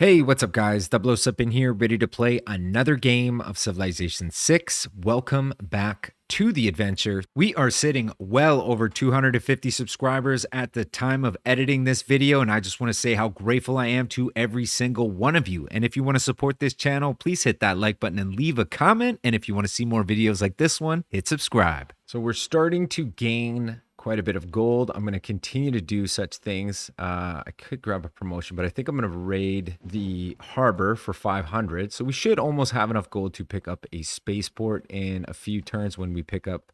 Hey, what's up guys? Double Sub in here, ready to play another game of Civilization 6. Welcome back to the adventure. We are sitting well over 250 subscribers at the time of editing this video, and I just want to say how grateful I am to every single one of you. And if you want to support this channel, please hit that like button and leave a comment. And if you want to see more videos like this one, hit subscribe. So we're starting to gain quite a bit of gold. I'm going to continue to do such things. I could grab a promotion, but I think I'm going to raid the harbor for 500. So we should almost have enough gold to pick up a spaceport in a few turns when we pick up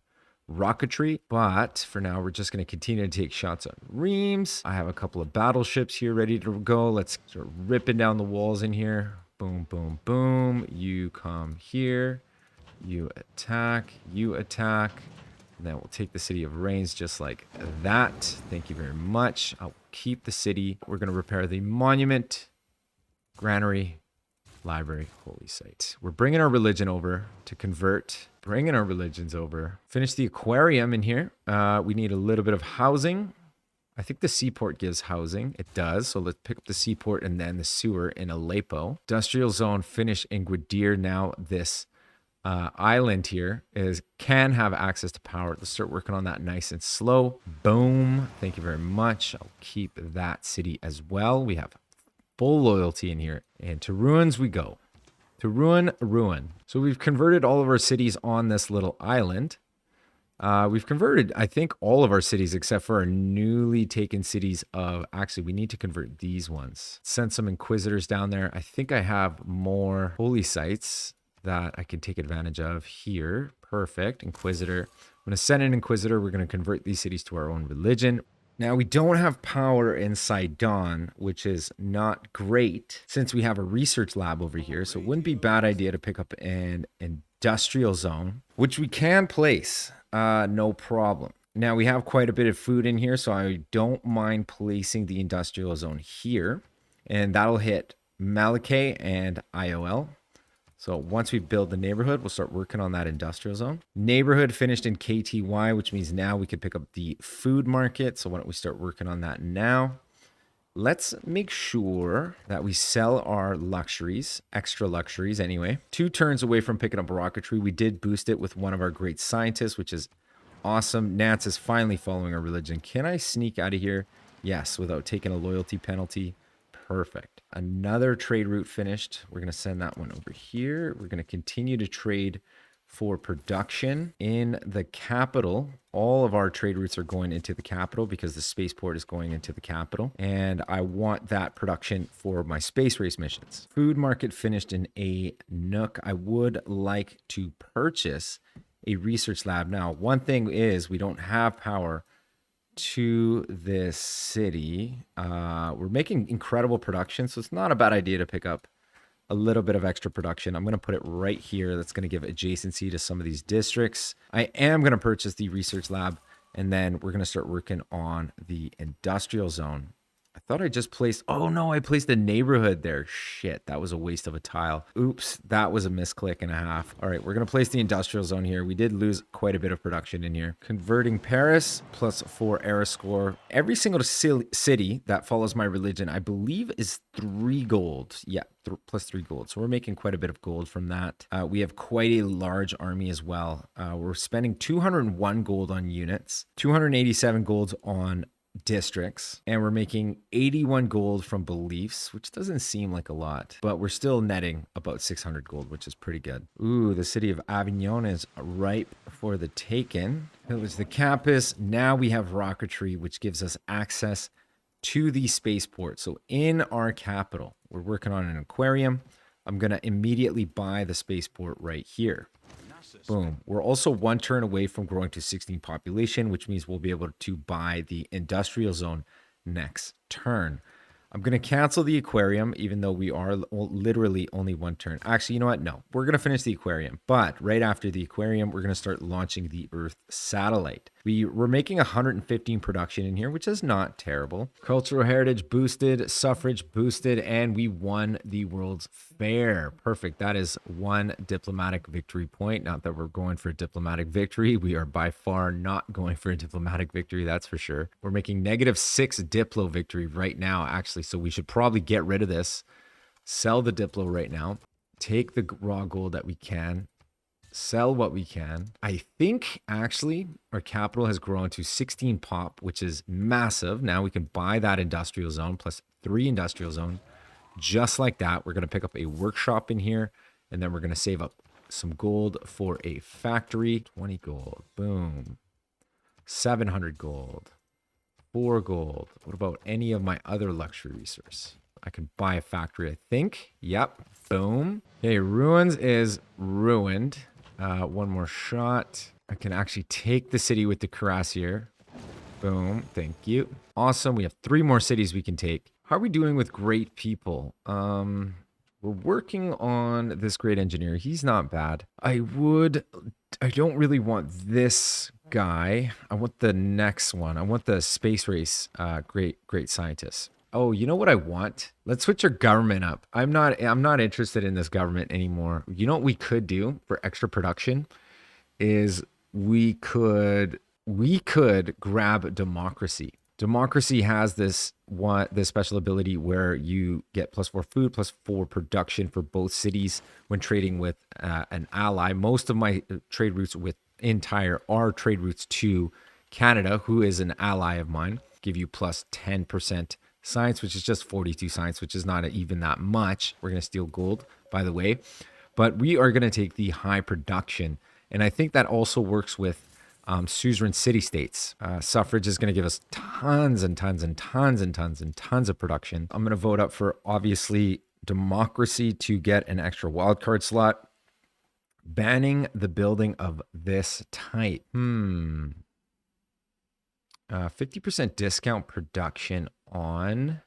rocketry. But for now, we're just going to continue to take shots on reams. I have a couple of battleships here ready to go. Let's start ripping down the walls in here. Boom, boom, boom. You come here. You attack. You attack. And then we'll take the city of Rains just like that. Thank you very much. I'll keep the city. We're going to repair the monument, granary, library, holy site. We're bringing our religion over to convert. Bringing our religions over. Finish the aquarium in here. We need a little bit of housing. I think the seaport gives housing. It does. So let's pick up the seaport and then the sewer in Aleppo. Industrial zone, finish in Gwadir. Now this island here can have access to power. Let's start working on that nice and slow. Boom. Thank you very much. I'll keep that city as well. We have full loyalty in here. And to ruins we go. To ruin. So we've converted all of our cities on this little island. We've converted, I think, all of our cities except for our newly taken cities of... Actually, we need to convert these ones. Send some Inquisitors down there. I think I have more holy sites that I can take advantage of here. Perfect. Inquisitor. I'm going to send an Inquisitor. We're going to convert these cities to our own religion. Now, we don't have power in Sidon, which is not great since we have a research lab over here. So it wouldn't be a bad idea to pick up an industrial zone, which we can place. No problem. Now, we have quite a bit of food in here, so I don't mind placing the industrial zone here. And that'll hit Malakay and IOL. So once we build the neighborhood, we'll start working on that industrial zone. Neighborhood finished in KTY, which means now we could pick up the food market. So why don't we start working on that now? Let's make sure that we sell our luxuries, extra luxuries anyway. 2 turns away from picking up rocketry. We did boost it with one of our great scientists, which is awesome. Nance is finally following our religion. Can I sneak out of here? Yes, without taking a loyalty penalty. Perfect. Another trade route finished. We're going to send that one over here. We're going to continue to trade for production in the capital. All of our trade routes are going into the capital because the spaceport is going into the capital. And I want that production for my space race missions. Food market finished in a nook. I would like to purchase a research lab. Now, one thing is we don't have power to this city. We're making incredible production, so it's not a bad idea to pick up a little bit of extra production. I'm going to put it right here. That's going to give adjacency to some of these districts. I am going to purchase the research lab, and then we're going to start working on the industrial zone. I thought I just placed... Oh, no, I placed a neighborhood there. Shit, that was a waste of a tile. Oops, that was a misclick and a half. All right, we're going to place the industrial zone here. We did lose quite a bit of production in here. Converting Paris, plus 4 era score. Every single city that follows my religion, I believe, is 3 gold. Yeah, plus 3 gold. So we're making quite a bit of gold from that. We have quite a large army as well. We're spending 201 gold on units, 287 gold on districts, and we're making 81 gold from beliefs, which doesn't seem like a lot, but we're still netting about 600 gold, which is pretty good. Ooh, the city of Avignon is ripe for the taken. It was the campus. Now we have rocketry, which gives us access to the spaceport. So in our capital, we're working on an aquarium. I'm going to immediately buy the spaceport right here. Boom. We're also 1 turn away from growing to 16 population, which means we'll be able to buy the industrial zone next turn. I'm going to cancel the aquarium, even though we are literally only 1 turn. Actually, you know what? No, we're going to finish the aquarium. But right after the aquarium, we're going to start launching the Earth satellite. We're making 115 production in here, which is not terrible. Cultural heritage boosted, suffrage boosted, and we won the World's Fair. Perfect. That is 1 diplomatic victory point. Not that we're going for a diplomatic victory. We are by far not going for a diplomatic victory, that's for sure. We're making -6 diplo victory right now, actually, so we should probably get rid of this. Sell the Diplo right now. Take the raw gold that we can. Sell what we can. I think actually our capital has grown to 16 pop, which is massive. Now we can buy that industrial zone plus 3 industrial zone. Just like that, we're going to pick up a workshop in here, and then we're going to save up some gold for a factory. 20 gold. Boom. 700 gold. 4 gold. What about any of my other luxury resource? I can buy a factory, I think. Yep. Boom. Okay, ruins is ruined. One more shot. I can actually take the city with the cuirassier. Boom. Thank you. Awesome. We have 3 more cities we can take. How are we doing with great people? We're working on this great engineer. He's not bad. I don't really want this guy. I want the next one. I want the space race great scientist. Oh, you know what I want? Let's switch our government up. I'm not interested in this government anymore. You know what we could do for extra production is we could grab democracy. Democracy has this special ability where you get +4 food, +4 production for both cities when trading with an ally. Most of my trade routes with Entire are trade routes to Canada, who is an ally of mine. Give you +10% science, which is just 42 science, which is not even that much. We're going to steal gold, by the way. But we are going to take the high production. And I think that also works with suzerain city-states. Suffrage is going to give us tons and tons and tons and tons and tons of production. I'm going to vote up for, obviously, democracy to get an extra wildcard slot. Banning the building of this type. 50% discount production on,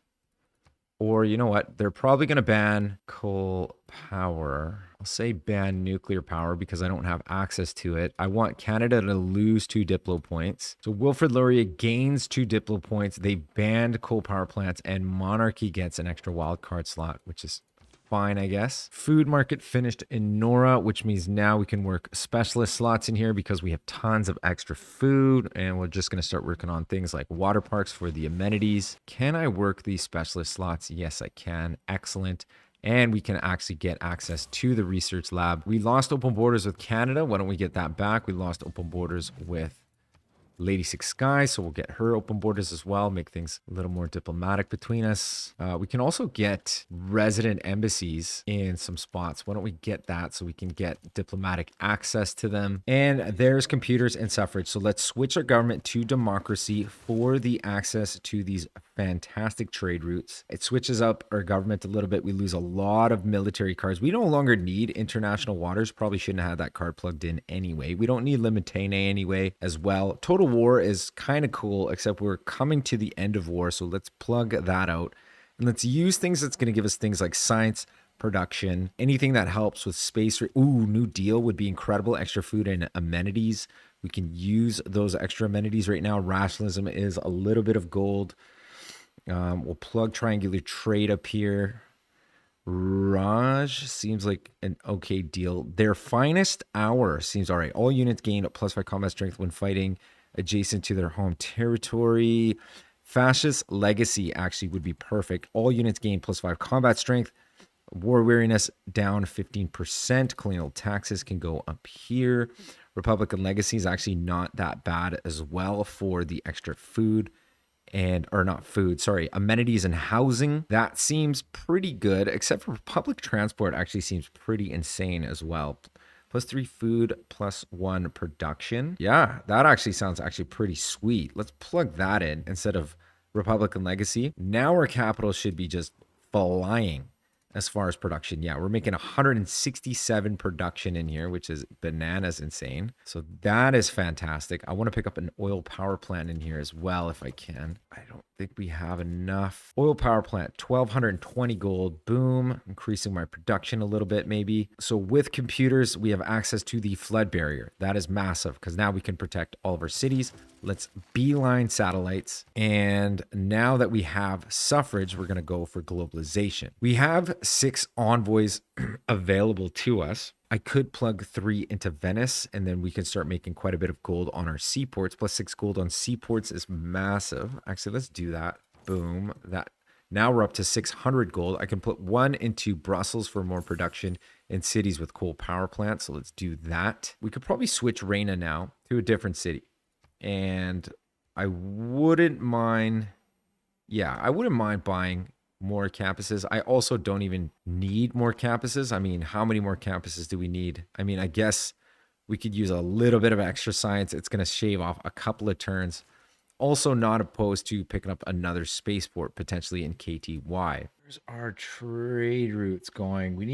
or you know what? They're probably going to ban coal power. I'll say ban nuclear power because I don't have access to it. I want Canada to lose 2 Diplo points. So Wilfrid Laurier gains 2 Diplo points. They banned coal power plants and Monarchy gets an extra wild card slot, which is fine, I guess. Food market finished in Nora, which means now we can work specialist slots in here because we have tons of extra food, and we're just going to start working on things like water parks for the amenities. Can I work these specialist slots? Yes, I can. Excellent. And we can actually get access to the research lab. We lost open borders with Canada. Why don't we get that back? We lost open borders with Lady Six Sky, so we'll get her open borders as well, make things a little more diplomatic between us. We can also get resident embassies in some spots. Why don't we get that so we can get diplomatic access to them? And there's computers and suffrage. So let's switch our government to democracy for the access to these fantastic trade routes. It switches up our government a little bit. We lose a lot of military cards. We no longer need international waters. Probably shouldn't have had that card plugged in anyway. We don't need Limitane anyway as well. Total War is kind of cool, except we're coming to the end of war. So let's plug that out. And let's use things that's going to give us things like science, production, anything that helps with space. Ooh, New Deal would be incredible. Extra food and amenities. We can use those extra amenities right now. Rationalism is a little bit of gold. We'll plug triangular trade up here. Raj seems like an okay deal. Their finest hour seems all right. All units gain a +5 combat strength when fighting adjacent to their home territory. Fascist legacy actually would be perfect. All units gain +5 combat strength. War weariness down 15%. Colonial taxes can go up here. Republican legacy is actually not that bad as well for the extra food. Amenities and housing. That seems pretty good, except for public transport actually seems pretty insane as well. +3 food, +1 production. Yeah, that actually sounds pretty sweet. Let's plug that in instead of Republican legacy. Now our capital should be just flying as far as production. Yeah, we're making 167 production in here, which is bananas insane. So that is fantastic. I want to pick up an oil power plant in here as well if I can. I don't think we have enough. Oil power plant, 1,220 gold. Boom. Increasing my production a little bit maybe. So with computers, we have access to the flood barrier. That is massive because now we can protect all of our cities. Let's beeline satellites. And now that we have suffrage, we're going to go for globalization. We have 6 envoys available to us. I could plug 3 into Venice, and then we can start making quite a bit of gold on our seaports. +6 gold on seaports is massive. Actually, let's do that. Boom. That Now we're up to 600 gold. I can put one into Brussels for more production in cities with coal power plants. So let's do that. We could probably switch Reina now to a different city. And I wouldn't mind, I wouldn't mind buying more campuses. I also don't even need more campuses. I mean, how many more campuses do we need? I mean, I guess we could use a little bit of extra science. It's going to shave off a couple of turns. Also not opposed to picking up another spaceport potentially in KTY. Where's our trade routes going? We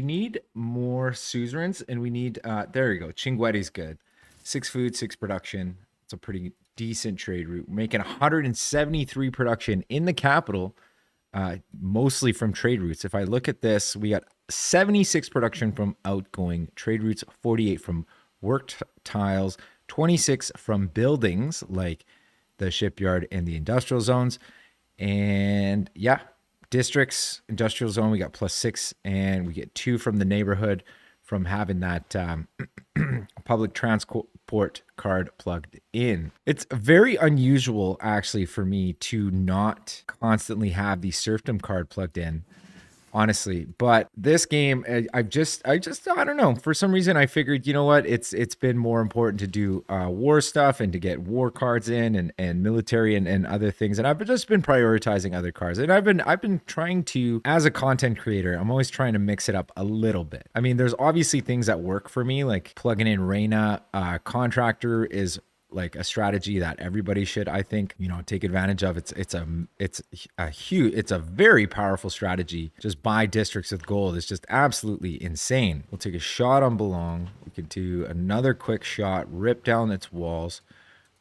need more suzerains, and we need there you go. Chingueti's good. 6 food, 6 production. It's a pretty decent trade route. We're making 173 production in the capital, mostly from trade routes. If I look at this, we got 76 production from outgoing trade routes, 48 from worked tiles, 26 from buildings like the shipyard and the industrial zones. And yeah, districts, industrial zone, we got +6, and we get 2 from the neighborhood from having that public transport card plugged in. It's very unusual actually for me to not constantly have the serfdom card plugged in, honestly. But this game, I don't know. For some reason, I figured, you know what? It's been more important to do war stuff and to get war cards in and military and other things. And I've just been prioritizing other cards. And I've been trying to, as a content creator, I'm always trying to mix it up a little bit. I mean, there's obviously things that work for me, like plugging in Reina. Contractor is like a strategy that everybody should, I think, take advantage of. It's a very powerful strategy. Just buy districts with gold. It's just absolutely insane. We'll take a shot on Belong. We could do another quick shot, rip down its walls.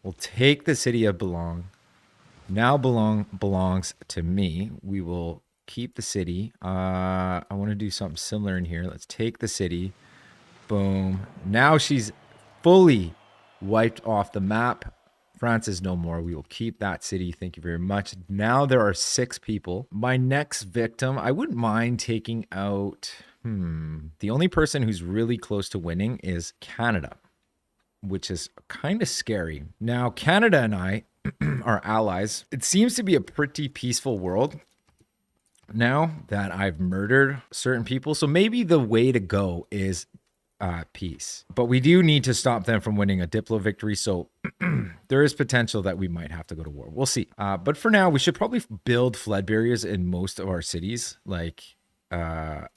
We'll take the city of Belong. Now Belong belongs to me. We will keep the city. I want to do something similar in here. Let's take the city. Boom. Now she's fully wiped off the map. France is no more. We will keep that city. Thank you very much. Now there are 6 people. My next victim, I wouldn't mind taking out... The only person who's really close to winning is Canada, which is kind of scary. Now, Canada and I are allies. It seems to be a pretty peaceful world now that I've murdered certain people. So maybe the way to go is peace. But we do need to stop them from winning a Diplo victory. So there is potential that we might have to go to war. We'll see. But for now, we should probably build flood barriers in most of our cities, like all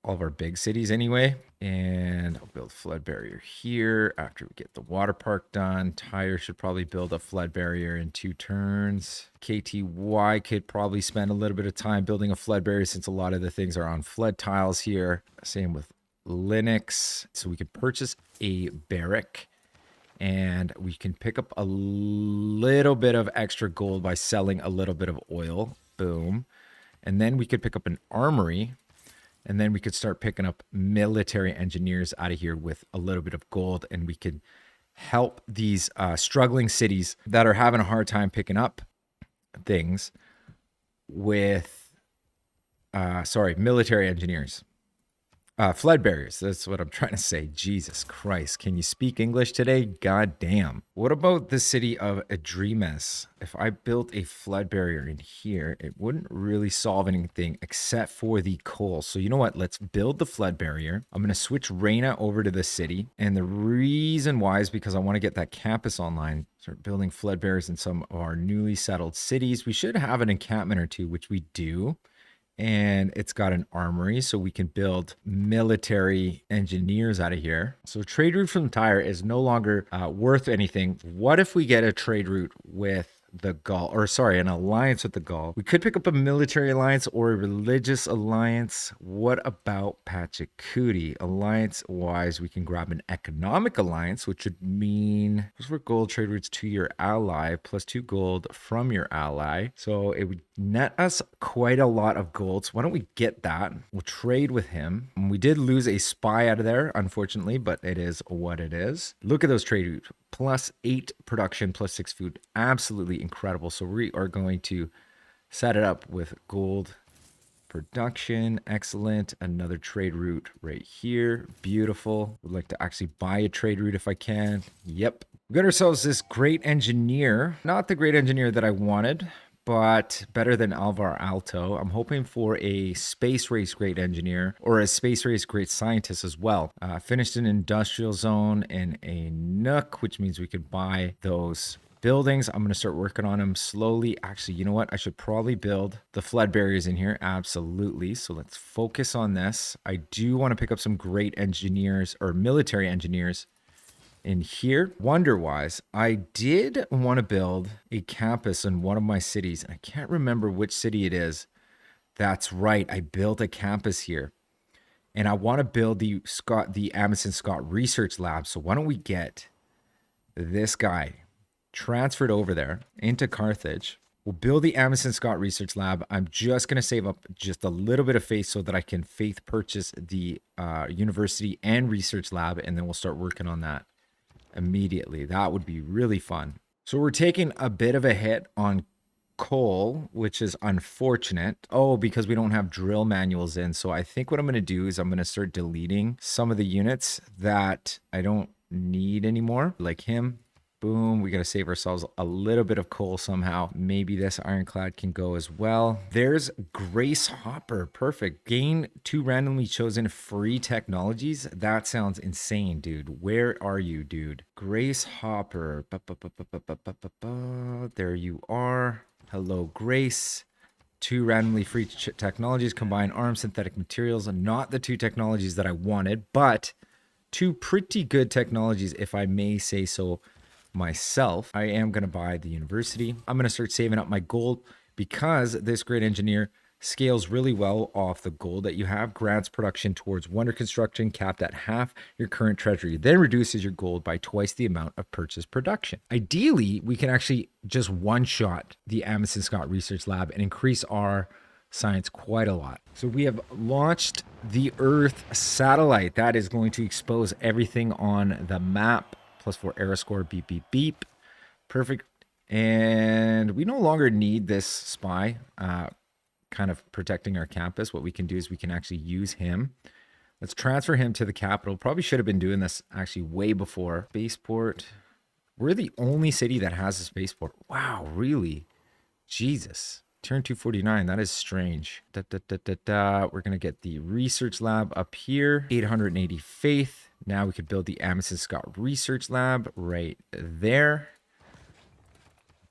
of our big cities anyway. And I'll build a flood barrier here after we get the water park done. Tyre should probably build a flood barrier in 2 turns. KTY could probably spend a little bit of time building a flood barrier since a lot of the things are on flood tiles here. Same with Linux. So we can purchase a barrack and we can pick up a little bit of extra gold by selling a little bit of oil. Boom. And then we could pick up an armory, and then we could start picking up military engineers out of here with a little bit of gold, and we could help these struggling cities that are having a hard time picking up things with military engineers. Flood barriers. That's what I'm trying to say. Jesus Christ. Can you speak English today? God damn. What about the city of Adrimes? If I built a flood barrier in here, it wouldn't really solve anything except for the coal. So you know what? Let's build the flood barrier. I'm going to switch Reina over to the city. And the reason why is because I want to get that campus online. Start building flood barriers in some of our newly settled cities. We should have an encampment or 2, which we do. And it's got an armory, so we can build military engineers out of here. So trade route from Tyre is no longer worth anything. What if we get a trade route with the Gaul, or sorry, an alliance with the Gaul? We could pick up a military alliance or a religious alliance. What about Pachacuti? Alliance-wise, we can grab an economic alliance, which would mean those were gold trade routes to your ally, plus 2 gold from your ally. So it would net us quite a lot of gold. So why don't we get that? We'll trade with him. And we did lose a spy out of there, unfortunately, but it is what it is. Look at those trade routes. Plus 8 production, plus 6 food. Absolutely incredible. So we are going to set it up with gold production. Excellent. Another trade route right here. Beautiful. Would like to actually buy a trade route if I can. Yep. We got ourselves this great engineer. Not the great engineer that I wanted, but better than Alvar Alto. I'm hoping for a space race great engineer or a space race great scientist as well. Finished an industrial zone and a nook, which means we could buy those buildings. I'm going to start working on them slowly. Actually, you know what? I should probably build the flood barriers in here. Absolutely. So let's focus on this. I do want to pick up some great engineers or military engineers in here. Wonder-wise, I did want to build a campus in one of my cities. I can't remember which city it is. That's right. I built a campus here. And I want to build the Amundsen Scott Research Lab. So why don't we get this guy transferred over there into Carthage. We'll build the Amundsen Scott Research Lab. I'm just going to save up just a little bit of faith so that I can faith purchase the university and research lab, and then we'll start working on that immediately. That would be really fun. So we're taking a bit of a hit on coal, which is unfortunate. Oh, because we don't have drill manuals in. So I think what I'm going to do is I'm going to start deleting some of the units that I don't need anymore, like him. Boom, we got to save ourselves a little bit of coal somehow. Maybe this ironclad can go as well. There's Grace Hopper. Perfect. Gain 2 randomly chosen free technologies. That sounds insane, dude. Where are you, dude? Grace Hopper. There you are. Hello, Grace. 2 randomly free technologies. Combine arms, synthetic materials. Not the 2 technologies that I wanted, but 2 pretty good technologies, if I may say so myself. I am going to buy the university. I'm going to start saving up my gold because this great engineer scales really well off the gold that you have. Grants production towards wonder construction capped at half your current treasury, then reduces your gold by twice the amount of purchase production. Ideally, we can actually just one-shot the Amundsen Scott Research Lab and increase our science quite a lot. So we have launched the Earth satellite. That is going to expose everything on the map. +4 error score, beep, beep, beep. Perfect. And we no longer need this spy kind of protecting our campus. What we can do is we can actually use him. Let's transfer him to the capital. Probably should have been doing this actually way before. Spaceport. We're the only city that has a spaceport. Wow, really? Jesus. Turn 249. That is strange. We're going to get the research lab up here. 880 faith. Now we could build the Amundsen Scott Research Lab right there.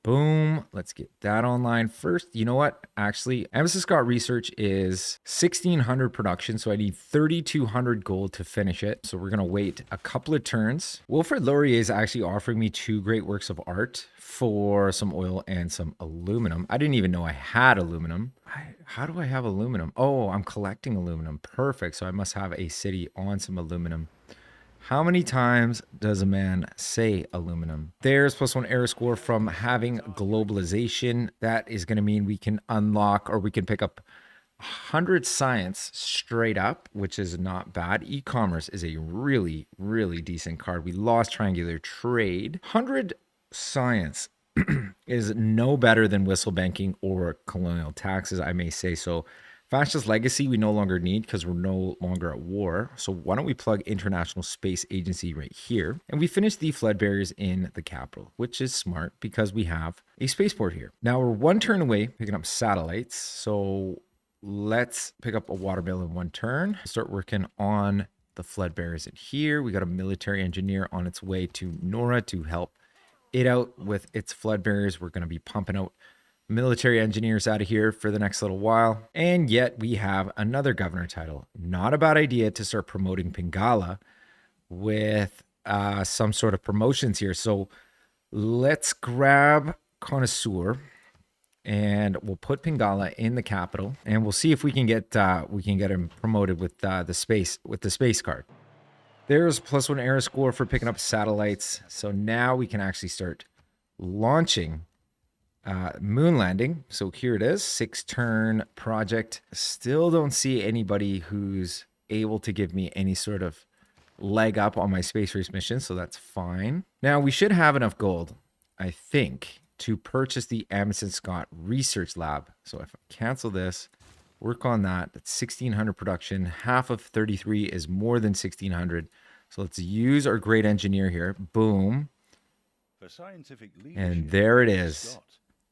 Boom. Let's get that online first. You know what? Actually, Amundsen Scott Research is 1,600 production, so I need 3,200 gold to finish it. So we're going to wait a couple of turns. Wilfred Laurier is actually offering me 2 great works of art for some oil and some aluminum. I didn't even know I had aluminum. How do I have aluminum? Oh, I'm collecting aluminum. Perfect. So I must have a city on some aluminum. How many times does a man say aluminum? There's +1 error score from having globalization. That is going to mean we can unlock or we can pick up 100 science straight up, which is not bad. E-commerce is a really, really decent card. We lost triangular trade. 100 science is no better than whistle banking or colonial taxes, I may say so. Fascist legacy we no longer need because we're no longer at war. So why don't we plug International Space Agency right here? And we finish the flood barriers in the capital, which is smart because we have a spaceport here. Now we're 1 turn away picking up satellites. So let's pick up a watermill in 1 turn. Start working on the flood barriers in here. We got a military engineer on its way to Nora to help it out with its flood barriers. We're going to be pumping out military engineers out of here for the next little while. And yet we have another governor title. Not a bad idea to start promoting Pingala with some sort of promotions here. So let's grab Connoisseur and we'll put Pingala in the capital and we'll see if we can get him promoted with the space card. There's +1 error score for picking up satellites. So now we can actually start launching moon landing. So here it is, 6-turn project. Still don't see anybody who's able to give me any sort of leg up on my space race mission, so that's fine. Now we should have enough gold, I think, to purchase the Amundsen Scott Research Lab. So if I cancel this, work on that, that's 1,600 production. Half of 33 is more than 1,600. So let's use our great engineer here. Boom. For scientific and there it is.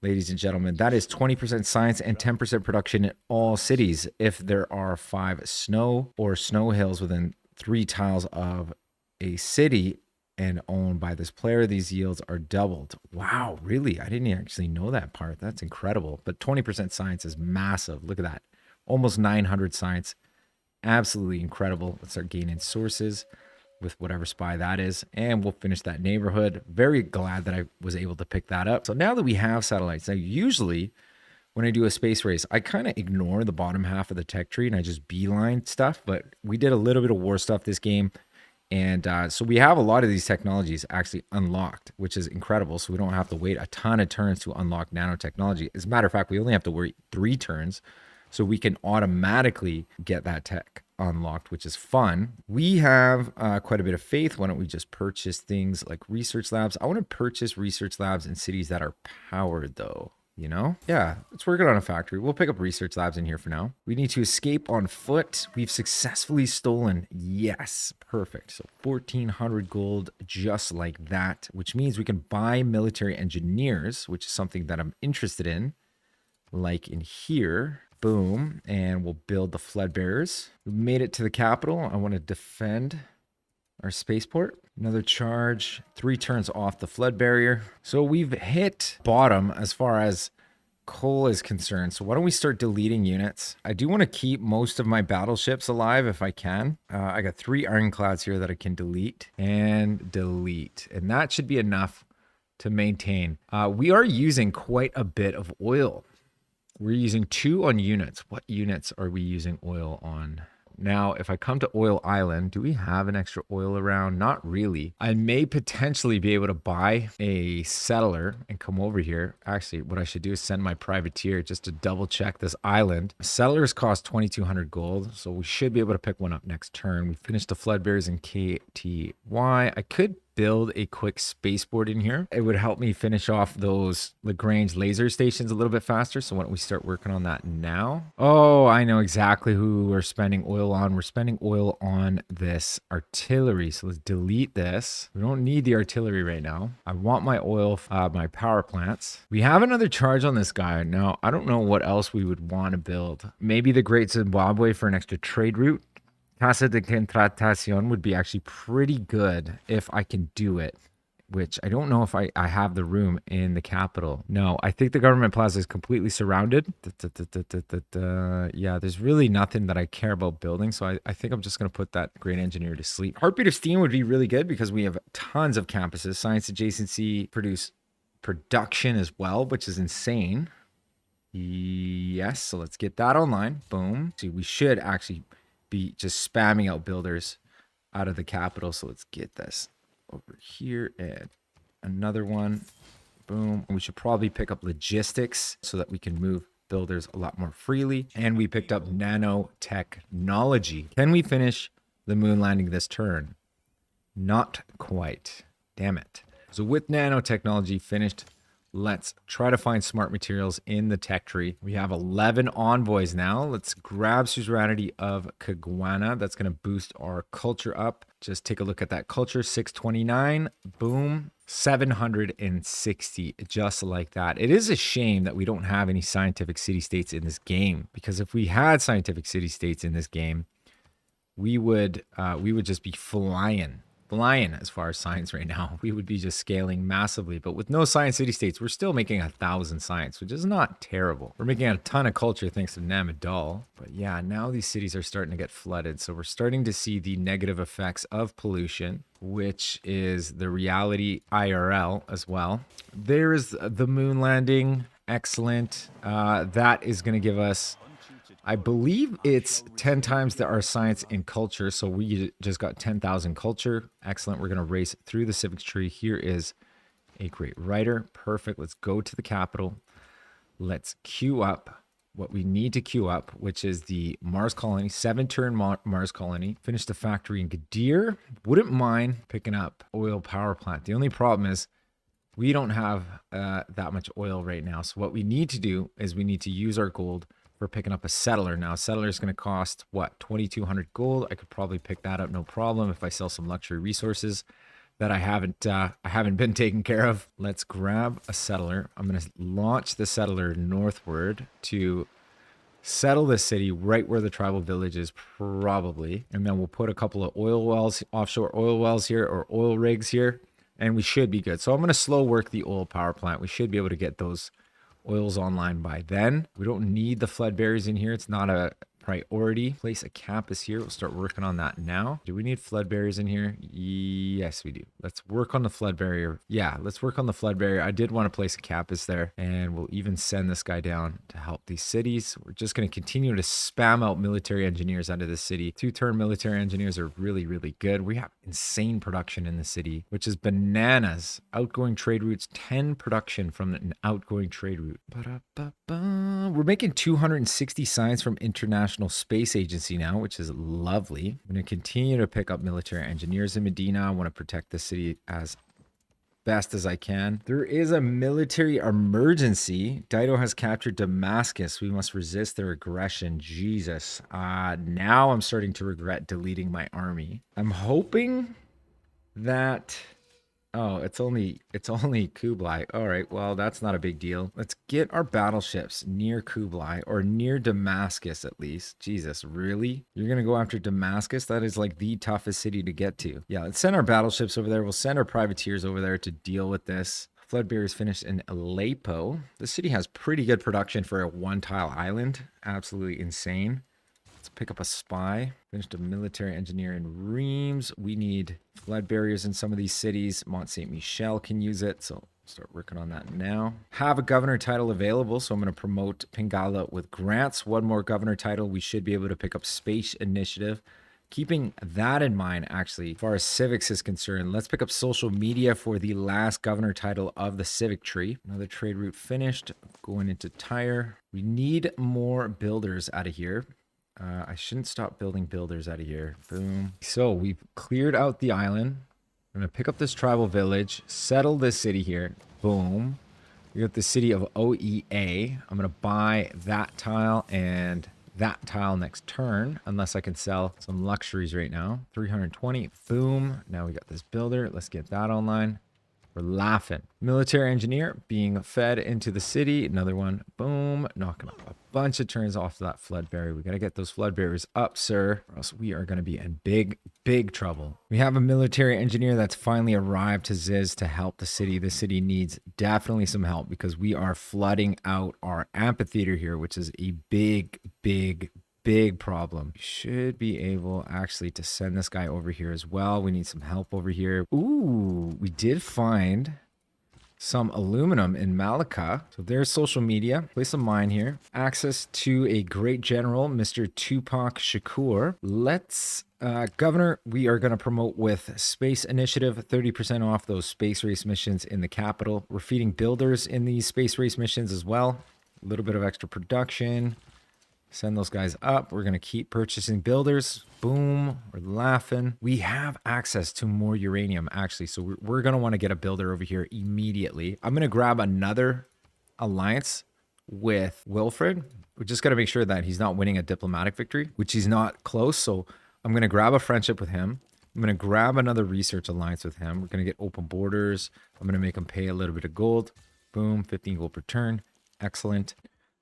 ladies and gentlemen. That is 20% science and 10% production in all cities. If there are 5 snow or snow hills within 3 tiles of a city and owned by this player, these yields are doubled. Wow, really? I didn't actually know that part. That's incredible. But 20% science is massive. Look at that. Almost 900 science. Absolutely incredible. Let's start gaining sources with whatever spy that is, and we'll finish that neighborhood. Very glad that I was able to pick that up. So now that we have satellites, now usually when I do a space race, I kind of ignore the bottom half of the tech tree and I just beeline stuff, but we did a little bit of war stuff this game. And so we have a lot of these technologies actually unlocked, which is incredible. So we don't have to wait a ton of turns to unlock nanotechnology. As a matter of fact, we only have to wait 3 turns. So we can automatically get that tech unlocked, which is fun. We have quite a bit of faith. Why don't we just purchase things like research labs? I want to purchase research labs in cities that are powered though, you know? Yeah, let's work it on a factory. We'll pick up research labs in here for now. We need to escape on foot. We've successfully stolen. Yes, perfect. So 1,400 gold just like that, which means we can buy military engineers, which is something that I'm interested in, like in here. Boom, and we'll build the flood barriers. We made it to the capital. I want to defend our spaceport. Another charge, 3 turns off the flood barrier. So we've hit bottom as far as coal is concerned. So why don't we start deleting units? I do want to keep most of my battleships alive if I can. I got 3 ironclads here that I can delete and delete. And that should be enough to maintain. We are using quite a bit of oil. We're using 2 on units. What units are we using oil on? Now, if I come to Oil Island, do we have an extra oil around? Not really. I may potentially be able to buy a settler and come over here. Actually, what I should do is send my privateer just to double check this island. Settlers cost 2,200 gold, so we should be able to pick one up next turn. We finished the flood barriers in KTY. I could build a quick spaceport in here. It would help me finish off those Lagrange laser stations a little bit faster. So why don't we start working on that now? Oh, I know exactly who we're spending oil on. We're spending oil on this artillery. So let's delete this. We don't need the artillery right now. I want my oil, my power plants. We have another charge on this guy. Now, I don't know what else we would want to build. Maybe the Great Zimbabwe for an extra trade route. Casa de Contratación would be actually pretty good if I can do it, which I don't know if I have the room in the capital. No, I think the government plaza is completely surrounded. Yeah, there's really nothing that I care about building, so I think I'm just going to put that great engineer to sleep. Heartbeat of Steam would be really good because we have tons of campuses. Science adjacency produce production as well, which is insane. Yes, so let's get that online. Boom. See, we should actually be just spamming out builders out of the capital. So let's get this over here and another one. Boom. And we should probably pick up logistics so that we can move builders a lot more freely. And we picked up nanotechnology. Can we finish the moon landing this turn? Not quite. Damn it. So with nanotechnology finished, let's try to find smart materials in the tech tree. We have 11 envoys now. Let's grab suzerainty of Caguana. That's going to boost our culture up. Just take a look at that culture. 629. Boom. 760. Just like that. It is a shame that we don't have any scientific city-states in this game, because if we had scientific city-states in this game, we would just be flying as far as science right now. We would be just scaling massively. But with no science city-states, we're still making 1,000 science, which is not terrible. We're making a ton of culture thanks to Namadal. But yeah, now these cities are starting to get flooded. So we're starting to see the negative effects of pollution, which is the reality IRL as well. There is the moon landing. Excellent. That is going to give us, I believe it's 10 times our science in culture. So we just got 10,000 culture. Excellent. We're going to race through the civics tree. Here is a great writer. Perfect. Let's go to the capital. Let's queue up what we need to queue up, which is the Mars colony, 7-turn Mars colony. Finish the factory in Gadir. Wouldn't mind picking up oil power plant. The only problem is we don't have that much oil right now. So what we need to do is we need to use our gold for picking up a settler. Now, a settler is going to cost, what, 2,200 gold? I could probably pick that up, no problem, if I sell some luxury resources. that I haven't been taking care of. Let's grab a settler. I'm going to launch the settler northward to settle this city right where the tribal village is, probably. And then we'll put a couple of oil wells, offshore oil wells here, or oil rigs here, and we should be good. So I'm going to slow work the oil power plant. We should be able to get those oils online by then. We don't need the flood barriers in here. It's not a priority. Place a campus here. We'll start working on that now. Do we need flood barriers in here? Yes, we do. Let's work on the flood barrier. Yeah, let's work on the flood barrier. I did want to place a campus there, and we'll even send this guy down to help these cities. We're just going to continue to spam out military engineers out of the city. 2-turn military engineers are really, really good. We have insane production in the city, which is bananas. Outgoing trade routes, 10 production from an outgoing trade route. We're making 260 signs from International Space Agency now, which is lovely. I'm going to continue to pick up military engineers in Medina. I want to protect the city as best as I can. There is a military emergency. Dido has captured Damascus. We must resist their aggression. Jesus. Now I'm starting to regret deleting my army. I'm hoping that... Oh, it's only Kublai. All right, well, that's not a big deal. Let's get our battleships near Kublai, or near Damascus at least. Jesus, really? You're going to go after Damascus? That is like the toughest city to get to. Yeah, let's send our battleships over there. We'll send our privateers over there to deal with this. Flood barrier is finished in Aleppo. The city has pretty good production for a one-tile island. Absolutely insane. Let's pick up a spy. Finished a military engineer in Reims. We need flood barriers in some of these cities. Mont Saint Michel can use it, so start working on that now. Have a governor title available, so I'm going to promote Pingala with grants. One more governor title. We should be able to pick up Space Initiative. Keeping that in mind, actually, as far as civics is concerned, let's pick up social media for the last governor title of the civic tree. Another trade route finished. Going into Tyre. We need more builders out of here. I shouldn't stop building builders out of here. Boom. So we've cleared out the island. I'm going to pick up this tribal village, settle this city here. Boom. We got the city of OEA. I'm going to buy that tile and that tile next turn, unless I can sell some luxuries right now. 320. Boom. Now we got this builder. Let's get that online. We're laughing. Military engineer being fed into the city. Another one. Boom. Knocking off a bunch of turns off that flood barrier. We got to get those flood barriers up, sir, or else we are going to be in big, big trouble. We have a military engineer that's finally arrived to Ziz to help the city. The city needs definitely some help because we are flooding out our amphitheater here, which is a big, big problem. We should be able actually to send this guy over here as well. We need some help over here. Ooh, we did find some aluminum in Malacca. So there's social media. Place a mine here. Access to a great general, Mr. Tupac Shakur. Let's, Governor, we are going to promote with Space Initiative, 30% off those space race missions in the capital. We're feeding builders in these space race missions as well. A little bit of extra production. Send those guys up. We're going to keep purchasing builders. Boom. We're laughing. We have access to more uranium, actually. So we're going to want to get a builder over here immediately. I'm going to grab another alliance with Wilfred. We just got to make sure that he's not winning a diplomatic victory, which he's not close. So I'm going to grab a friendship with him. I'm going to grab another research alliance with him. We're going to get open borders. I'm going to make him pay a little bit of gold. Boom. 15 gold per turn. Excellent.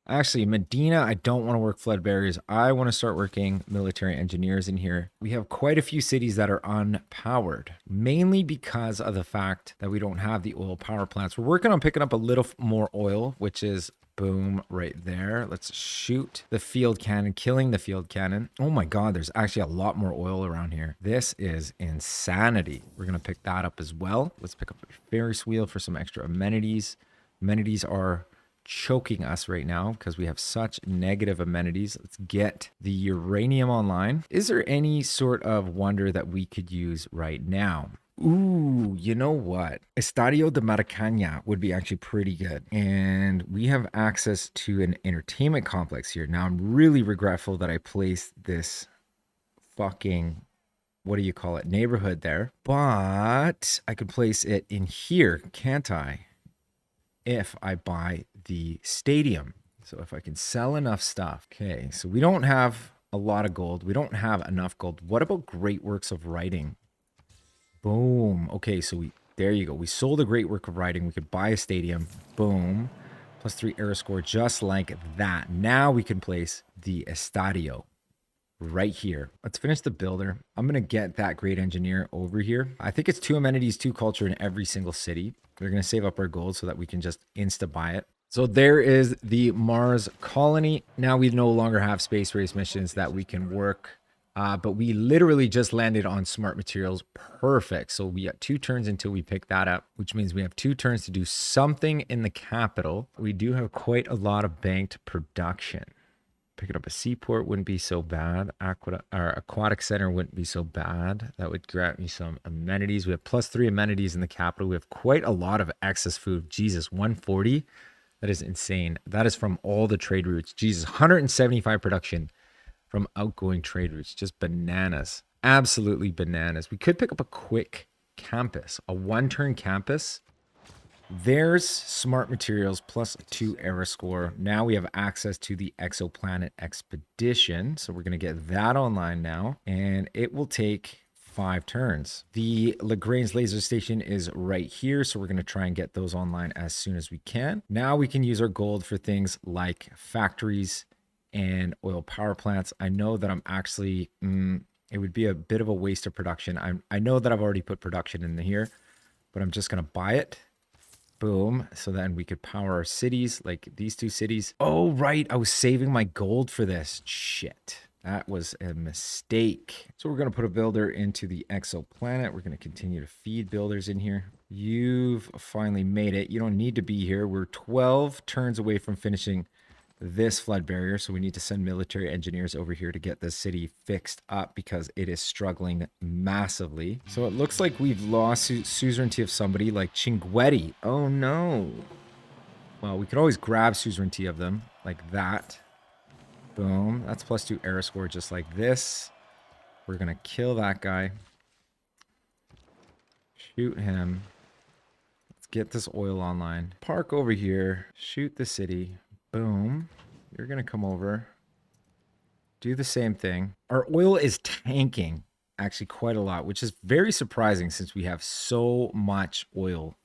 Actually, Medina, I don't want to work flood barriers. I want to start working military engineers in here. We have quite a few cities that are unpowered, mainly because of the fact that we don't have the oil power plants. We're working on picking up a little more oil, which is boom right there. Let's shoot the field cannon, killing the field cannon. Oh my God, there's actually a lot more oil around here. This is insanity. We're going to pick that up as well. Let's pick up a Ferris wheel for some extra amenities. Amenities are choking us right now because we have such negative amenities. Let's get the uranium online. Is there any sort of wonder that we could use right now? Ooh, you know what? Estadio de Maracaña would be actually pretty good. And we have access to an entertainment complex here. Now, I'm really regretful that I placed this fucking, what do you call it, neighborhood there. But I could place it in here, can't I? If I buy the stadium. So if I can sell enough stuff. Okay, so we don't have a lot of gold. We don't have enough gold. What about great works of writing? Boom. Okay, so there you go. We sold a great work of writing. We could buy a stadium. Boom. +3 error score, just like that. Now we can place the Estadio right here. Let's finish the builder. I'm going to get that great engineer over here. I think it's 2 amenities, 2 culture in every single city. We're going to save up our gold so that we can just insta buy it. So there is the Mars colony. Now we no longer have space race missions that we can work. But we literally just landed on smart materials. Perfect. So we got 2 turns until we pick that up, which means we have 2 turns to do something in the capital. We do have quite a lot of banked production. Picking up a seaport wouldn't be so bad. Aquatic center wouldn't be so bad. That would grant me some amenities. We have +3 amenities in the capital. We have quite a lot of excess food. Jesus, 140. That is insane. That is from all the trade routes. Jesus, 175 production from outgoing trade routes. Just bananas. Absolutely bananas. We could pick up a quick campus, a 1-turn campus. There's smart materials +2 error score. Now we have access to the exoplanet expedition. So we're going to get that online now. And it will take 5 turns. The Lagrange laser station is right here. So we're going to try and get those online as soon as we can. Now we can use our gold for things like factories and oil power plants. I know that I'm actually, it would be a bit of a waste of production. I know that I've already put production in here, but I'm just going to buy it. Boom. So then we could power our cities, like these 2 cities. Oh, right. I was saving my gold for this. Shit. That was a mistake. So we're going to put a builder into the exoplanet. We're going to continue to feed builders in here. You've finally made it. You don't need to be here. We're 12 turns away from finishing this flood barrier, so we need to send military engineers over here to get this city fixed up because it is struggling massively. So it looks like we've lost suzerainty of somebody like Chinguetti. Oh no. Well, we could always grab suzerainty of them like that. Boom. That's +2 error score just like this. We're gonna kill that guy. Shoot him. Let's get this oil online. Park over here. Shoot the city. Boom. You're going to come over. Do the same thing. Our oil is tanking actually quite a lot, which is very surprising since we have so much oil.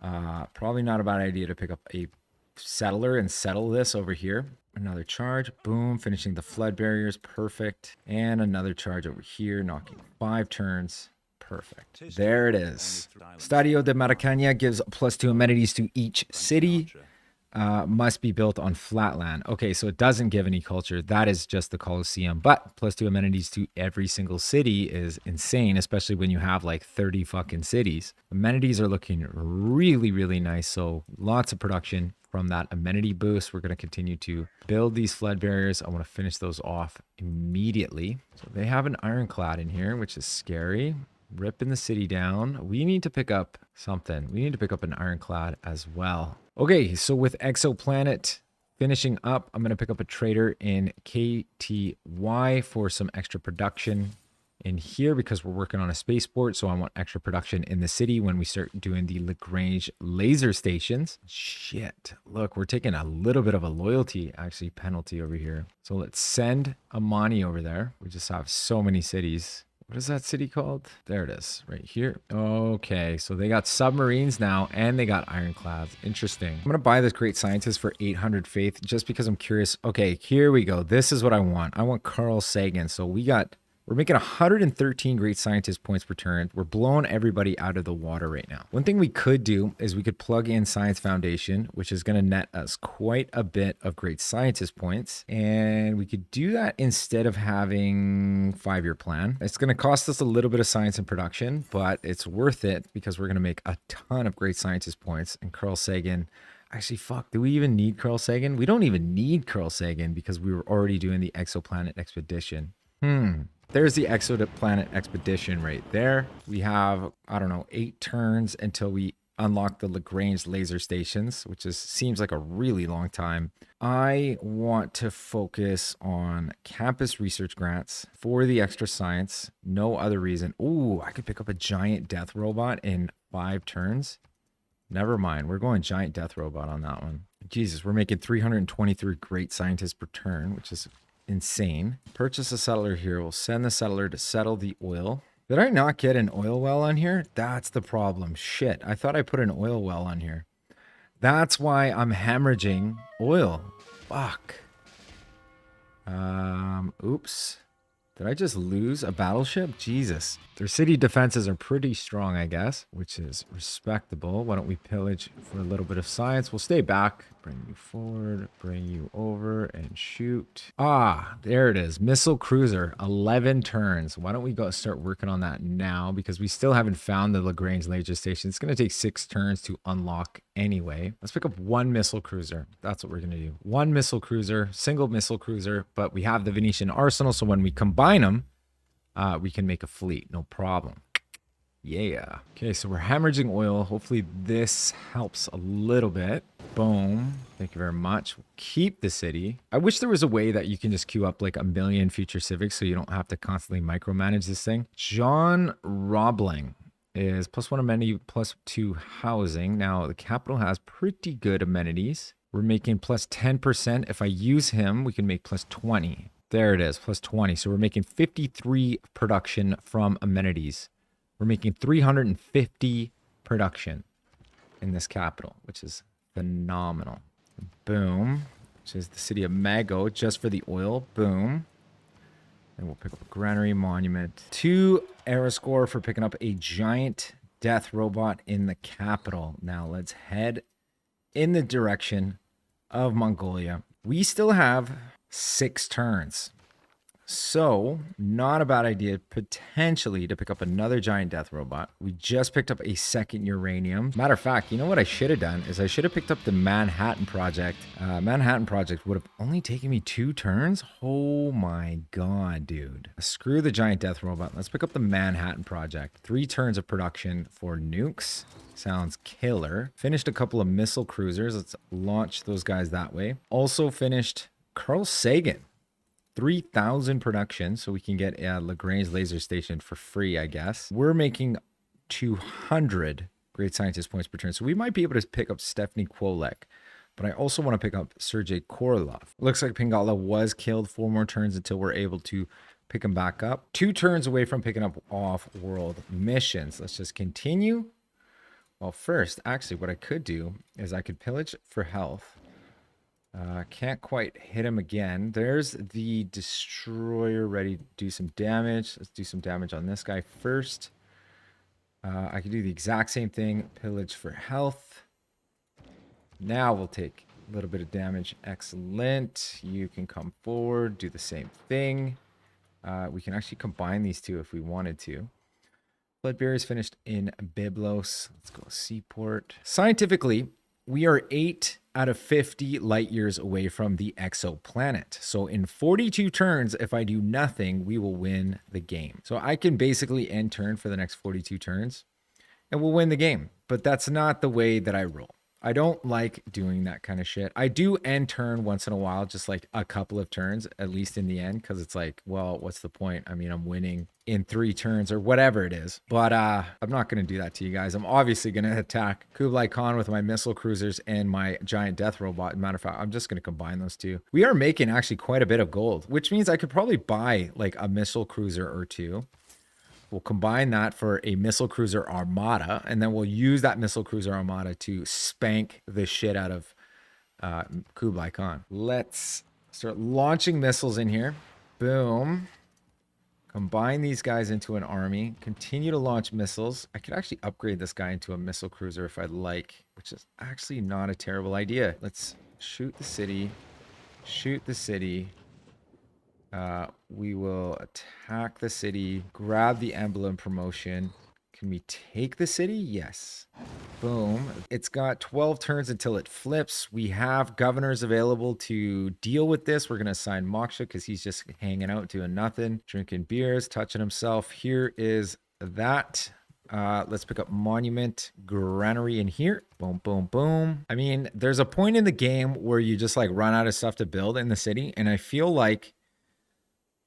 Probably not a bad idea to pick up a settler and settle this over here. Another charge. Boom. Finishing the flood barriers. Perfect. And another charge over here, knocking 5 turns. Perfect. There it is. Stadio de Maracanã gives +2 amenities to each city. Must be built on flatland. Okay, so it doesn't give any culture. That is just the Colosseum. But +2 amenities to every single city is insane, especially when you have like 30 fucking cities. Amenities are looking really, really nice. So lots of production from that amenity boost. We're going to continue to build these flood barriers. I want to finish those off immediately. So they have an ironclad in here, which is scary. Ripping the city down. We need to pick up something. We need to pick up an ironclad as well. Okay, so with Exoplanet finishing up, I'm going to pick up a trader in KTY for some extra production in here because we're working on a spaceport. So I want extra production in the city when we start doing the Lagrange laser stations. Shit. Look, we're taking a little bit of a loyalty, actually, penalty over here. So let's send Amani over there. We just have so many cities. What is that city called? There it is, right here. Okay, so they got submarines now, and they got ironclads. Interesting. I'm going to buy this great scientist for 800 faith, just because I'm curious. Okay, here we go. This is what I want. I want Carl Sagan. So we're making 113 great scientist points per turn. We're blowing everybody out of the water right now. One thing we could do is we could plug in Science Foundation, which is going to net us quite a bit of great scientist points. And we could do that instead of having 5-year plan. It's going to cost us a little bit of science and production, but it's worth it because we're going to make a ton of great scientist points. And Carl Sagan, actually, fuck, do we even need Carl Sagan? We don't even need Carl Sagan because we were already doing the exoplanet expedition. There's the exoplanet expedition right there. We have, I don't know, 8 turns until we unlock the Lagrange laser stations, which seems like a really long time. I want to focus on campus research grants for the extra science. No other reason. Ooh, I could pick up a giant death robot in 5 turns. Never mind. We're going giant death robot on that one. Jesus, we're making 323 great scientists per turn, which is insane. Purchase a settler here. We'll send the settler to settle the oil. Did I not get an oil well on here? That's the problem. Shit. I thought I put an oil well on here. That's why I'm hemorrhaging oil. Fuck. Oops. Did I just lose a battleship? Jesus. Their city defenses are pretty strong, I guess, which is respectable. Why don't we pillage for a little bit of science? We'll stay back. Bring you forward, bring you over, and shoot. Ah, there it is. Missile cruiser, 11 turns. Why don't we go start working on that now? Because we still haven't found the Lagrange laser station. It's going to take 6 turns to unlock anyway. Let's pick up 1 missile cruiser. That's what we're going to do. 1 missile cruiser, single missile cruiser, but we have the Venetian arsenal, so when we combine them, we can make a fleet, no problem. Yeah. Okay, so we're hemorrhaging oil. Hopefully this helps a little bit. Boom. Thank you very much. We'll keep the city. I wish there was a way that you can just queue up like a million future civics so you don't have to constantly micromanage this thing. John Robling is +1 amenity, +2 housing. Now the capital has pretty good amenities. We're making +10%. If I use him, we can make +20. There it is, +20. So we're making 53 production from amenities. We're making 350 production in this capital, which is phenomenal. Boom. Which is the city of Mago, just for the oil. Boom. And we'll pick up a granary monument. 2 era score for picking up a giant death robot in the capital. Now let's head in the direction of Mongolia. We still have 6 turns. So, not a bad idea potentially to pick up another giant death robot. We just picked up a 2nd uranium. Matter of fact, you know what I should have done is I should have picked up the Manhattan Project. Manhattan Project would have only taken me 2 turns. Oh my god, dude. Screw the giant death robot. Let's pick up the Manhattan Project. 3 turns of production for nukes. Sounds killer. Finished a couple of missile cruisers. Let's launch those guys that way. Also finished Carl Sagan. 3,000 production, so we can get a Lagrange laser station for free, I guess. We're making 200 great scientist points per turn, so we might be able to pick up Stephanie Kwolek, but I also want to pick up Sergei Korolov. Looks like Pingala was killed. 4 more turns until we're able to pick him back up. 2 turns away from picking up off-world missions. Let's just continue. Well, first, actually, what I could do is I could pillage for health. Can't quite hit him again. There's the destroyer ready to do some damage. Let's do some damage on this guy first. I can do the exact same thing. Pillage for health. Now we'll take a little bit of damage. Excellent. You can come forward, do the same thing. We can actually combine these 2 if we wanted to. Bloodberry is finished in Byblos. Let's go Seaport. Scientifically, we are 8 out of 50 light years away from the exoplanet. So in 42 turns, if I do nothing, we will win the game. So I can basically end turn for the next 42 turns and we'll win the game. But that's not the way that I roll. I don't like doing that kind of shit. I do end turn once in a while, just like a couple of turns, at least in the end, because it's like, well, what's the point? I mean, I'm winning in 3 turns or whatever it is. But I'm not going to do that to you guys. I'm obviously going to attack Kublai Khan with my missile cruisers and my giant death robot. Matter of fact, I'm just going to combine those 2. We are making actually quite a bit of gold, which means I could probably buy like a missile cruiser or 2. We'll combine that for a missile cruiser armada, and then we'll use that missile cruiser armada to spank the shit out of Kublai Khan. Let's start launching missiles in here. Boom. Combine these guys into an army. Continue to launch missiles. I could actually upgrade this guy into a missile cruiser if I'd like, which is actually not a terrible idea. Let's shoot the city. Shoot the city. We will attack the city, grab the emblem promotion. Can we take the city? Yes. Boom. It's got 12 turns until it flips. We have governors available to deal with this. We're going to assign Moksha because he's just hanging out doing nothing, drinking beers, touching himself. Here is that. Let's pick up Monument Granary in here. Boom, boom, boom. I mean, there's a point in the game where you just like run out of stuff to build in the city. And I feel like,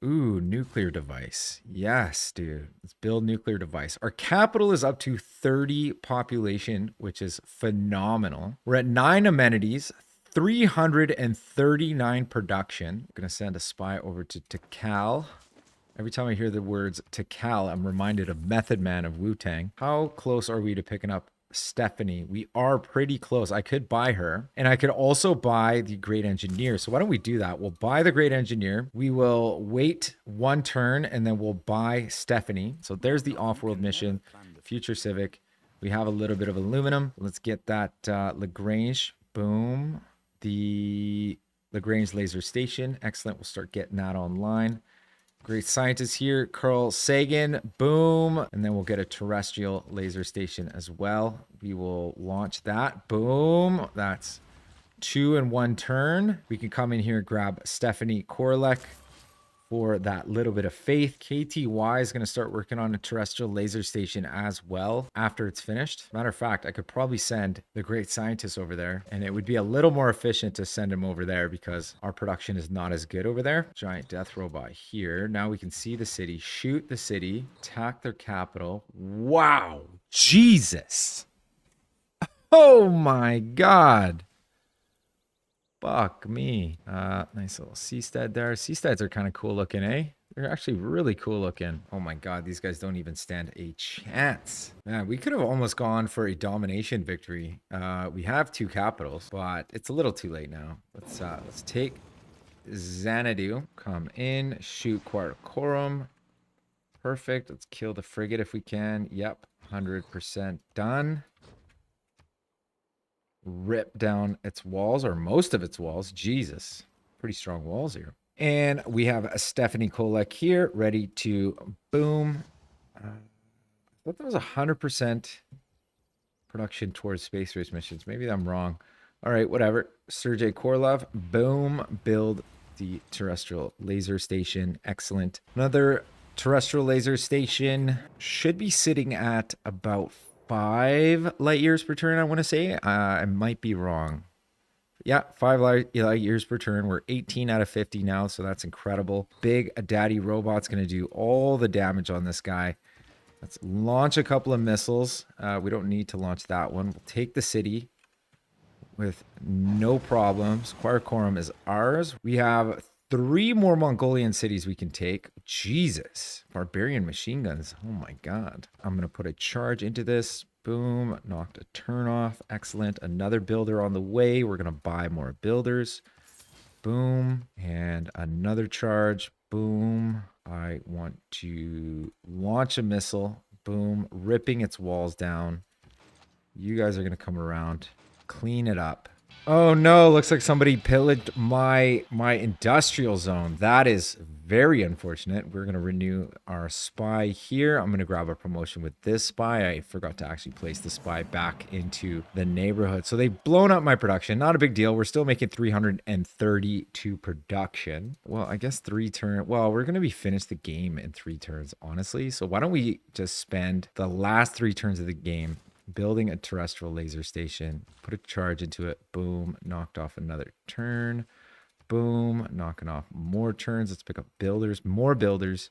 ooh, nuclear device. Yes, dude. Let's build nuclear device. Our capital is up to 30 population, which is phenomenal. We're at 9 amenities, 339 production. I'm going to send a spy over to Tikal. Every time I hear the words Takal, I'm reminded of Method Man of Wu-Tang. How close are we to picking up Stephanie? We are pretty close. I could buy her, and I could also buy the Great Engineer. So why don't we do that? We'll buy the Great Engineer. We will wait one turn, and then we'll buy Stephanie. So there's the off-world mission, Future Civic. We have a little bit of aluminum. Let's get that Lagrange. Boom. The Lagrange laser station. Excellent. We'll start getting that online. Great scientist here, Carl Sagan. Boom. And then we'll get a terrestrial laser station as well. We will launch that. Boom. That's 2 in 1 turn. We can come in here and grab Stephanie Korlek for that little bit of faith. KTY is going to start working on a terrestrial laser station as well after it's finished. Matter of fact, I could probably send the great scientist over there, and it would be a little more efficient to send him over there because our production is not as good over there. Giant death robot here. Now we can see the city, shoot the city, attack their capital. Wow. Jesus. Oh my God. Fuck me. Nice little seastead there. Seasteads are kind of cool looking, eh? They're actually really cool looking. Oh my God, these guys don't even stand a chance. Man, we could have almost gone for a domination victory. We have 2 capitals, but it's a little too late now. Let's take Xanadu. Come in, shoot Quartorum. Perfect. Let's kill the frigate if we can. Yep, 100% done. Rip down its walls, or most of its walls. Jesus, pretty strong walls here. And we have a Stephanie Kolek here, ready to boom. I thought that was 100% production towards space race missions. Maybe I'm wrong. All right, whatever. Sergei Korlev, boom, build the terrestrial laser station. Excellent. Another terrestrial laser station should be sitting at about 5 light years per turn, I want to say. I might be wrong. Yeah, 5 light years per turn. We're 18 out of 50 now, so that's incredible. Big Daddy Robot's going to do all the damage on this guy. Let's launch a couple of missiles. We don't need to launch that one. We'll take the city with no problems. Quarkorum is ours. We have 3 more Mongolian cities we can take. Jesus. Barbarian machine guns. Oh my God. I'm going to put a charge into this. Boom. Knocked a turn off. Excellent. Another builder on the way. We're going to buy more builders. Boom. And another charge. Boom. I want to launch a missile. Boom. Ripping its walls down. You guys are going to come around. Clean it up. Oh no, looks like somebody pillaged my industrial zone. That is very unfortunate. We're going to renew our spy here. I'm going to grab a promotion with this spy. I forgot to actually place the spy back into the neighborhood. So they've blown up my production. Not a big deal. We're still making 332 production. Well, I guess 3 turns. Well, we're going to be finished the game in 3 turns, honestly. So why don't we just spend the last 3 turns of the game building a terrestrial laser station, put a charge into it, boom, knocked off another turn, boom, knocking off more turns. Let's pick up builders, more builders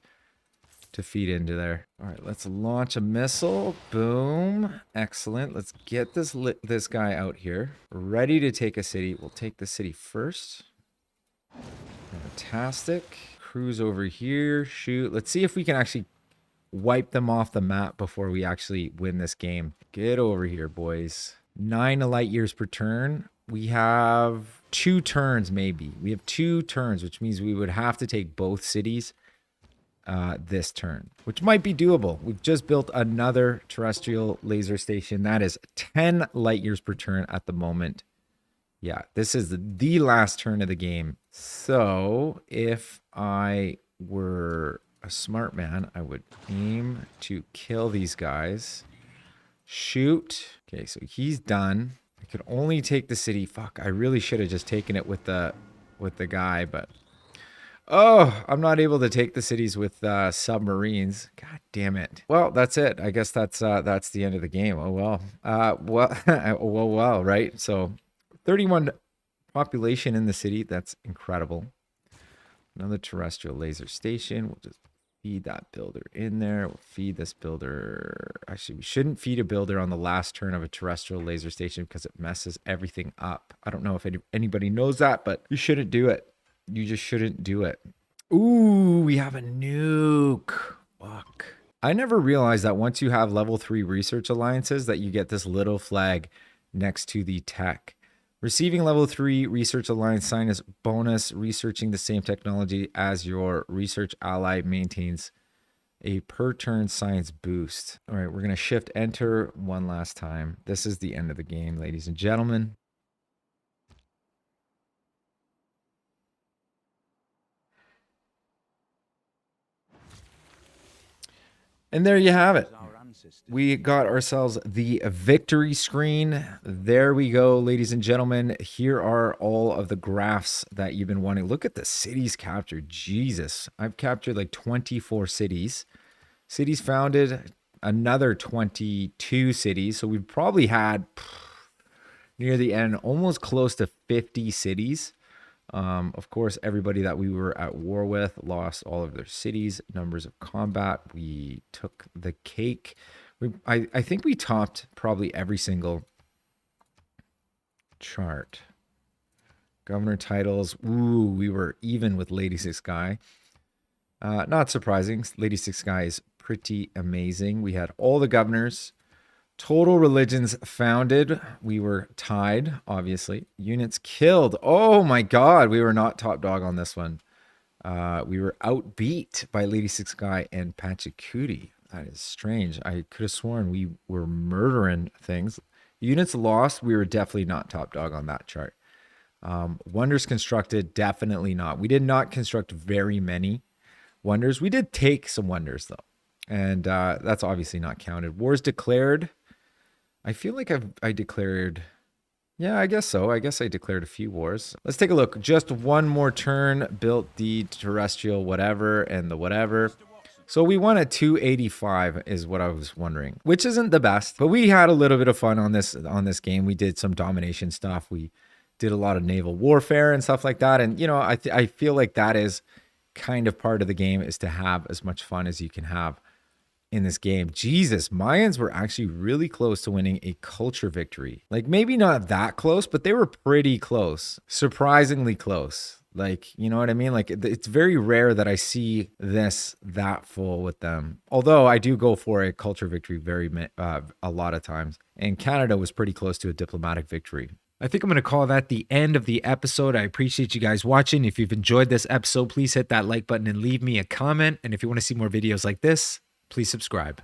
to feed into there. All right, let's launch a missile, boom, excellent. Let's get this guy out here, ready to take a city. We'll take the city first. Fantastic. Cruise over here, shoot. Let's see if we can actually wipe them off the map before we actually win this game. Get over here, boys. 9 light years per turn. We have 2 turns, maybe. We have 2 turns, which means we would have to take both cities this turn, which might be doable. We've just built another terrestrial laser station. That is 10 light years per turn at the moment. Yeah, this is the last turn of the game. So if I were a smart man, I would aim to kill these guys. Shoot. Okay, so he's done. I could only take the city. Fuck, I really should have just taken it with the guy, but oh, I'm not able to take the cities with submarines. God damn it. Well, that's it. I guess that's the end of the game. Oh well. Well, right? So 31 population in the city. That's incredible. Another terrestrial laser station. We'll just feed that builder in there. We'll feed this builder. Actually, we shouldn't feed a builder on the last turn of a terrestrial laser station because it messes everything up. I don't know if anybody knows that, but you shouldn't do it. You just shouldn't do it. Ooh, we have a nuke. Fuck. I never realized that once you have level 3 research alliances that you get this little flag next to the tech. Receiving level 3 research alliance sign is bonus. Researching the same technology as your research ally maintains a per turn science boost. All right, we're going to shift enter one last time. This is the end of the game, ladies and gentlemen. And there you have it. We got ourselves the victory screen. There we go, ladies and gentlemen. Here are all of the graphs that you've been wanting. Look at the cities captured. Jesus. I've captured like 24 cities. Cities founded, another 22 cities. So we've probably had near the end almost close to 50 cities. Of course, everybody that we were at war with lost all of their cities, numbers of combat. We took the cake. I think we topped probably every single chart. Governor titles. Ooh, we were even with Lady Six Guy. Not surprising. Lady Six Guy is pretty amazing. We had all the governors. Total religions founded. We were tied, obviously. Units killed. Oh my God. We were not top dog on this one. We were outbeat by Lady Six Guy and Pachacuti. That is strange. I could have sworn we were murdering things. Units lost. We were definitely not top dog on that chart. Wonders constructed. Definitely not. We did not construct very many wonders. We did take some wonders though. And that's obviously not counted. Wars declared. I feel like I declared, yeah, I guess so. I guess I declared a few wars. Let's take a look. Just one more turn, built the terrestrial whatever and the whatever. So we won at 285 is what I was wondering, which isn't the best, but we had a little bit of fun on this game. We did some domination stuff. We did a lot of naval warfare and stuff like that. And, you know, I feel like that is kind of part of the game, is to have as much fun as you can have in this game. Jesus, Mayans were actually really close to winning a culture victory. Like maybe not that close, but they were pretty close. Surprisingly close. Like, you know what I mean? Like it's very rare that I see this that full with them. Although I do go for a culture victory a lot of times. And Canada was pretty close to a diplomatic victory. I think I'm going to call that the end of the episode. I appreciate you guys watching. If you've enjoyed this episode, please hit that like button and leave me a comment. And if you want to see more videos like this, please subscribe.